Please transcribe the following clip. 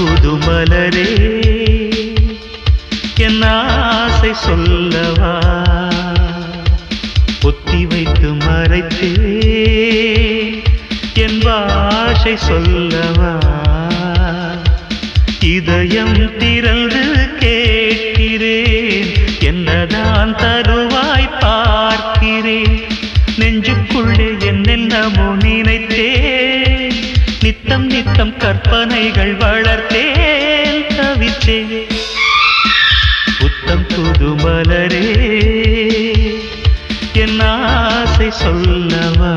புது மலரே என் ஆசை சொல்லவா பொத்தி வைத்து மறைத்தே என் பாஷை சொல்லவா இதயம் திறந்து கேட்கிறேன் என்னதான் தருவாய் பார்க்கிறேன் நெஞ்சுக்குள்ளே என்னென்னமோ நினைத்தேன் நித்தம் நித்தம் கற்பனைகள் வளர்த்தேன் தவித்தேன் புத்தம் புது மலரே என் ஆசை சொல்லவா